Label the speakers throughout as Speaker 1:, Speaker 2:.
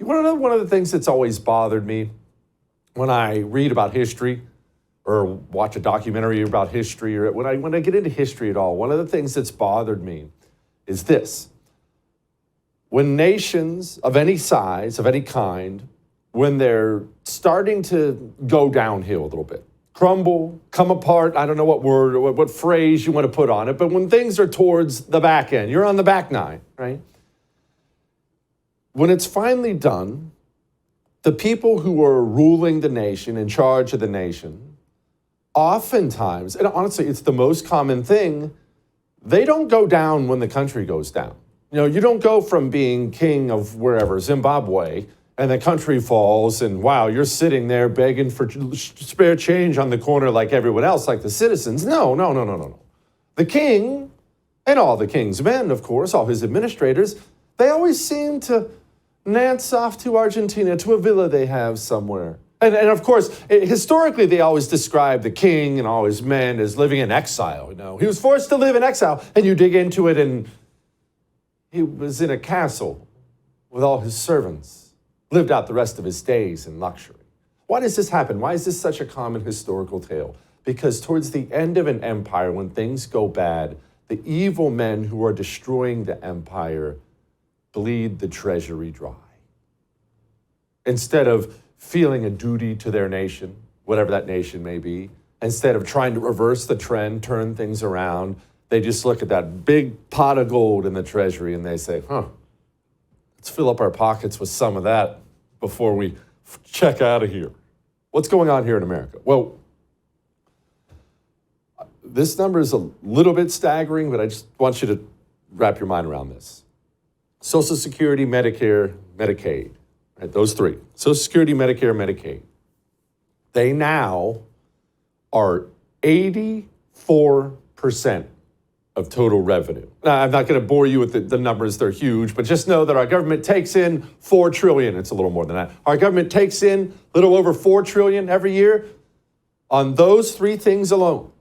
Speaker 1: One of the things that's always bothered me when I read about history or watch a documentary about history, or when I get into history at all, one of the things that's bothered me is this. When nations of any size, of any kind, when they're starting to go downhill a little bit, crumble, come apart, I don't know what word or what phrase you want to put on it, but when things are towards the back end, you're on the back nine, right? When it's finally done, the people who are ruling the nation, in charge of the nation, oftentimes, and honestly, it's the most common thing, they don't go down when the country goes down. You know, you don't go from being king of wherever, Zimbabwe, and the country falls, and wow, you're sitting there begging for spare change on the corner like everyone else, like the citizens. No. The king, and all the king's men, of course, all his administrators, they always seem to nance off to Argentina, to a villa they have somewhere. And of course, historically, they always describe the king and all his men as living in exile. You know, he was forced to live in exile, and you dig into it, and he was in a castle with all his servants, lived out the rest of his days in luxury. Why does this happen? Why is this such a common historical tale? Because towards the end of an empire, when things go bad, the evil men who are destroying the empire bleed the treasury dry. Instead of feeling a duty to their nation, whatever that nation may be, instead of trying to reverse the trend, turn things around, they just look at that big pot of gold in the treasury and they say, let's fill up our pockets with some of that before we check out of here. What's going on here in America? Well, this number is a little bit staggering, but I just want you to wrap your mind around this. Social Security, Medicare, Medicaid, right? Those three. Social Security, Medicare, Medicaid. They now are 84% of total revenue. Now, I'm not going to bore you with the numbers. They're huge, but just know that our government takes in $4 trillion. It's a little more than that. Our government takes in a little over $4 trillion every year. On those three things alone,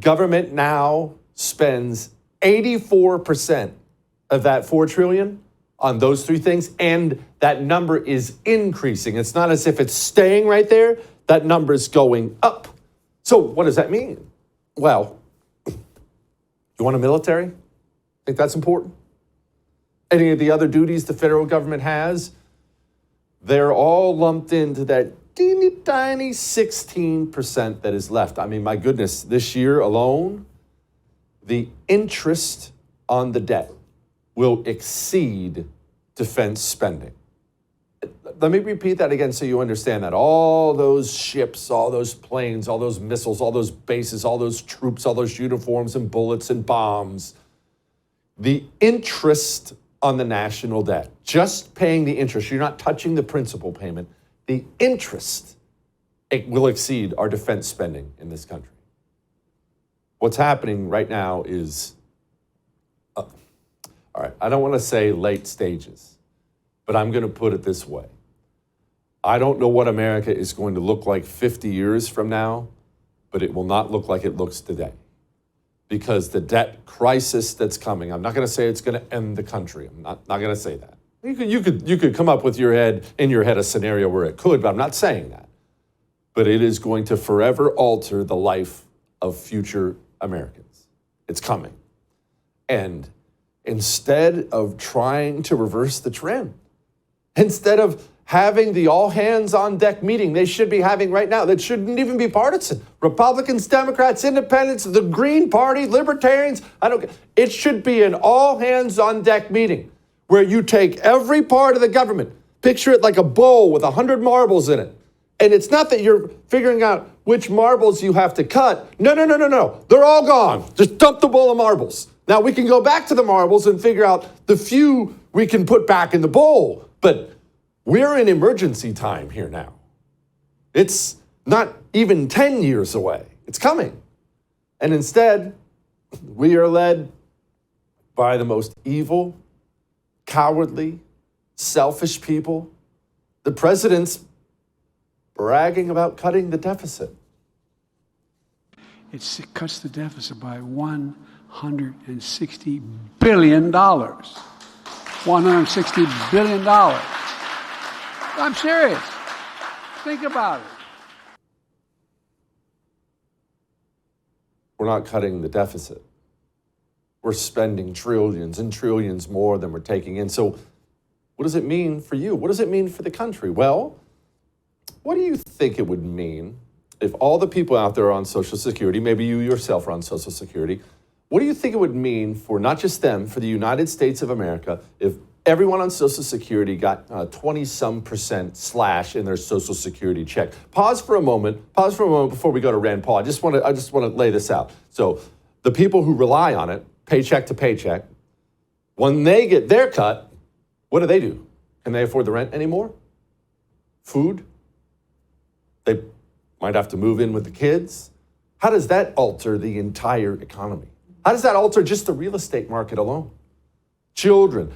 Speaker 1: government now spends 84% of that $4 trillion on those three things, and that number is increasing. It's not as if it's staying right there. That number is going up. So what does that mean? Well, you want a military? Think that's important? Any of the other duties the federal government has? They're all lumped into that teeny tiny 16% that is left. I mean, my goodness, this year alone, the interest on the debt will exceed defense spending. Let me repeat that again so you understand that. All those ships, all those planes, all those missiles, all those bases, all those troops, all those uniforms and bullets and bombs, the interest on the national debt, just paying the interest, you're not touching the principal payment, the interest, it will exceed our defense spending in this country. What's happening right now is, all right, I don't want to say late stages, but I'm going to put it this way. I don't know what America is going to look like 50 years from now, but it will not look like it looks today. Because the debt crisis that's coming, I'm not going to say it's going to end the country. I'm not going to say that. You could come up with in your head a scenario where it could, but I'm not saying that. But it is going to forever alter the life of future Americans. It's coming. And instead of trying to reverse the trend, instead of having the all-hands-on-deck meeting they should be having right now, that shouldn't even be partisan. Republicans, Democrats, Independents, the Green Party, Libertarians, it should be an all-hands-on-deck meeting where you take every part of the government, picture it like a bowl with 100 marbles in it. And it's not that you're figuring out which marbles you have to cut. No. They're all gone. Just dump the bowl of marbles. Now we can go back to the marbles and figure out the few we can put back in the bowl. But we're in emergency time here now. It's not even 10 years away. It's coming. And instead, we are led by the most evil, cowardly, selfish people. The president's bragging about cutting the deficit.
Speaker 2: It cuts the deficit by $160 billion. $160 billion. I'm serious. Think about it.
Speaker 1: We're not cutting the deficit. We're spending trillions and trillions more than we're taking in. So what does it mean for you? What does it mean for the country? Well, what do you think it would mean if all the people out there are on Social Security, maybe you yourself are on Social Security, what do you think it would mean for not just them, for the United States of America, if everyone on Social Security got 20-some% slash in their Social Security check? Pause for a moment before we go to Rand Paul. I just want to lay this out. So the people who rely on it, paycheck to paycheck, when they get their cut, what do? Can they afford the rent anymore? Food? They might have to move in with the kids. How does that alter the entire economy? How does that alter just the real estate market alone? Children.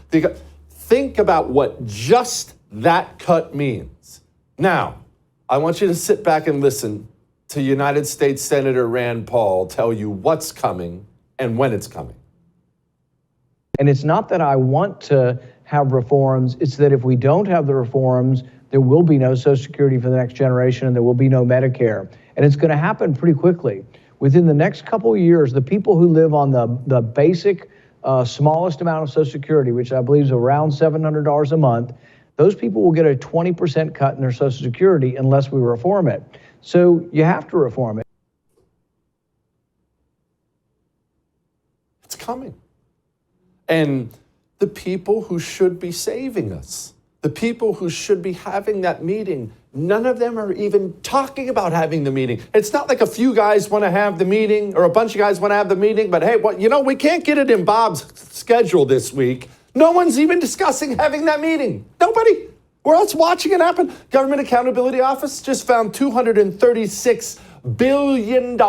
Speaker 1: Think about what just that cut means. Now, I want you to sit back and listen to United States Senator Rand Paul tell you what's coming and when it's coming.
Speaker 3: And it's not that I want to have reforms, it's that if we don't have the reforms, there will be no Social Security for the next generation and there will be no Medicare. And it's going to happen pretty quickly. Within the next couple of years, the people who live on the basic smallest amount of Social Security, which I believe is around $700 a month, those people will get a 20% cut in their Social Security unless we reform it. So you have to reform it.
Speaker 1: It's coming. And the people who should be saving us, the people who should be having that meeting, none of them are even talking about having the meeting. It's not like a few guys want to have the meeting or a bunch of guys want to have the meeting, but hey, we can't get it in Bob's schedule this week. No one's even discussing having that meeting. Nobody. We're else watching it happen. Government Accountability Office just found $236 billion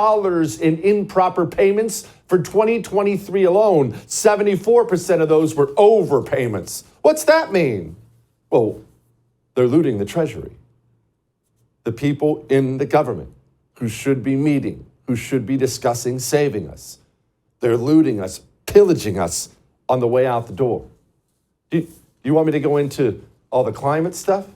Speaker 1: in improper payments for 2023 alone. 74% of those were overpayments. What's that mean? Well, they're looting the Treasury. The people in the government who should be meeting, who should be discussing saving us. They're looting us, pillaging us on the way out the door. Do you want me to go into all the climate stuff?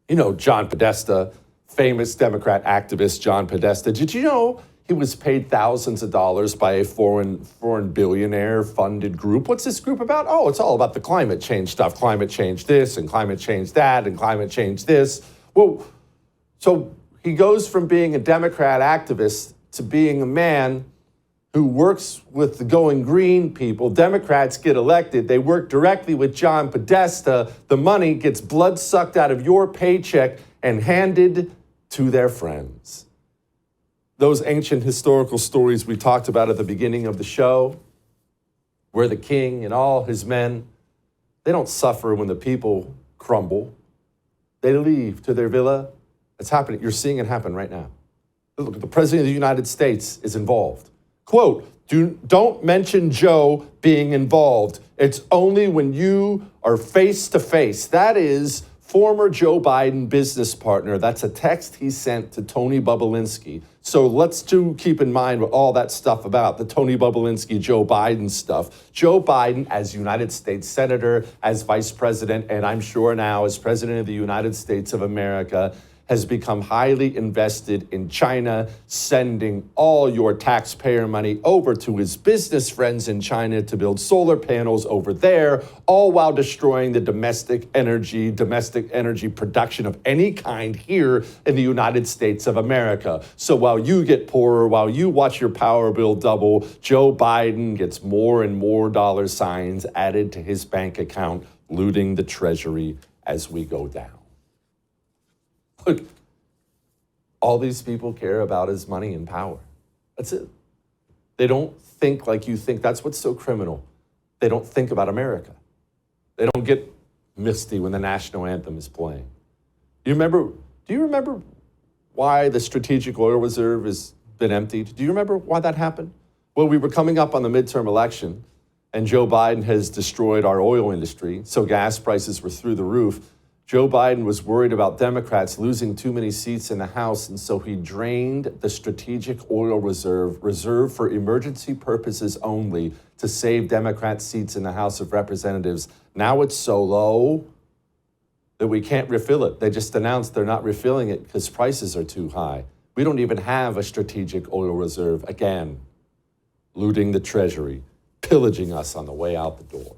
Speaker 1: You know, John Podesta, famous Democrat activist John Podesta. Did you know he was paid thousands of dollars by a foreign billionaire funded group? What's this group about? Oh, it's all about the climate change stuff. Climate change this and climate change that and climate change this. Well, so he goes from being a Democrat activist to being a man who works with the Going Green people. Democrats get elected. They work directly with John Podesta. The money gets blood sucked out of your paycheck and handed to their friends. Those ancient historical stories we talked about at the beginning of the show, where the king and all his men, they don't suffer when the people crumble. They leave to their villa. It's happening. You're seeing it happen right now. Look, the president of the United States is involved. Quote, don't mention Joe being involved. It's only when you are face to face. That is former Joe Biden business partner. That's a text he sent to Tony Bobulinski. So let's keep in mind what all that stuff about, the Tony Bobulinski, Joe Biden stuff. Joe Biden, as United States Senator, as Vice President, and I'm sure now as President of the United States of America, has become highly invested in China, sending all your taxpayer money over to his business friends in China to build solar panels over there, all while destroying the domestic energy production of any kind here in the United States of America. So while you get poorer, while you watch your power bill double, Joe Biden gets more and more dollar signs added to his bank account, looting the Treasury as we go down. Look, all these people care about is money and power. That's it. They don't think like you think. That's what's so criminal. They don't think about America. They don't get misty when the national anthem is playing. Do you remember why the strategic oil reserve has been emptied? Do you remember why that happened? Well, we were coming up on the midterm election, and Joe Biden has destroyed our oil industry, so gas prices were through the roof. Joe Biden was worried about Democrats losing too many seats in the House, and so he drained the strategic oil reserved for emergency purposes only, to save Democrat seats in the House of Representatives. Now it's so low, that we can't refill it. They just announced they're not refilling it because prices are too high. We don't even have a strategic oil reserve, again, looting the Treasury, pillaging us on the way out the door.